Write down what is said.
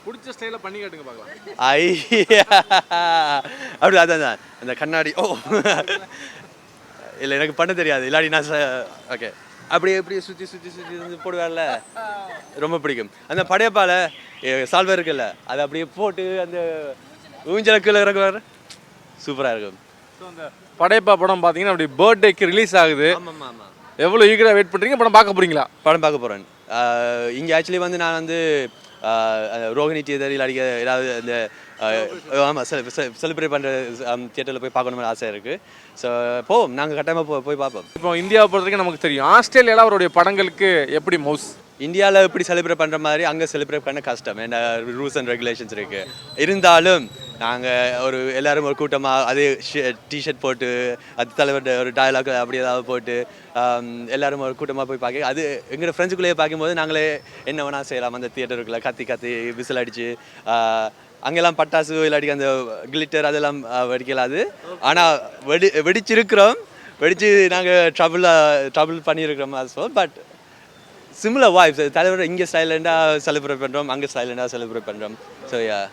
பிடிச்ச ஸ்டைல பண்ணி காட்டுங்க பார்க்கலாம். ஐயா அப்படி அதான் அந்த கண்ணாடி ஓ இல்லை எனக்கு பண்ண தெரியாது இல்லாடி நான் ஓகே அப்படியே எப்படியே சுற்றி சுற்றி சுற்றி வந்து போடுவார்ல ரொம்ப பிடிக்கும். அந்த படையப்பால சால்வை இருக்குல்ல அதை அப்படியே போட்டு அந்த ஊஞ்சலுக்குள்ள இறக்குவார் சூப்பராக இருக்கும். ஸோ அந்த படையப்பா படம் பார்த்தீங்கன்னா அப்படி பர்த்டேக்கு ரிலீஸ் ஆகுது. ஆமாம் ஆமாம் எவ்வளோ ஈகராக வெயிட் பண்ணுறீங்க? படம் பார்க்க போகிறீங்களா? படம் பார்க்க போகிறேன். இங்கே ஆக்சுவலி வந்து நான் வந்து ரோகிணி தியேட்டர் இல்லாடி ஏதாவது இந்த ஆமாம் செலிப்ரேட் பண்ணுற தியேட்டரில் போய் பார்க்கணும்னு ஆசை இருக்குது. ஸோ போவோம், நாங்கள் கட்டாயமாக போய் பார்ப்போம். இப்போ இந்தியாவை பொறுத்த வரைக்கும் நமக்கு தெரியும், ஆஸ்திரேலியாவில் அவருடைய படங்களுக்கு எப்படி மவுஸ் இந்தியாவில் எப்படி செலிப்ரேட் பண்ணுற மாதிரி அங்கே செலிப்ரேட் பண்ண கஷ்டம், ஏன்னா ரூல்ஸ் அண்ட் ரெகுலேஷன்ஸ் இருக்குது. இருந்தாலும் நாங்கள் ஒரு எல்லோரும் ஒரு கூட்டமாக அதே டிஷர்ட் போட்டு அது தலைவர் ஒரு டயலாக் அப்படி ஏதாவது போட்டு எல்லோரும் ஒரு கூட்டமாக போய் பார்க்க, அது எங்களோட ஃப்ரெண்ட்ஸுக்குள்ளேயே பார்க்கும்போது நாங்களே என்ன வேணால் செய்யலாம். அந்த தியேட்டருக்குள்ளே கத்தி விசில் அடித்து அங்கெல்லாம் பட்டாசு இல்லாட்டி அந்த கிளிட்டர் அதெல்லாம் வெடிக்கலாது. ஆனால் வெடிச்சிருக்கிறோம், வெடித்து நாங்கள் ட்ரபிள் பண்ணியிருக்கிறோம். But similar vibes. தலைவர் இங்கே சைலண்டாக செலிப்ரேட் பண்ணுறோம், அங்கே சைலண்டாக செலிப்ரேட் பண்ணுறோம். So yeah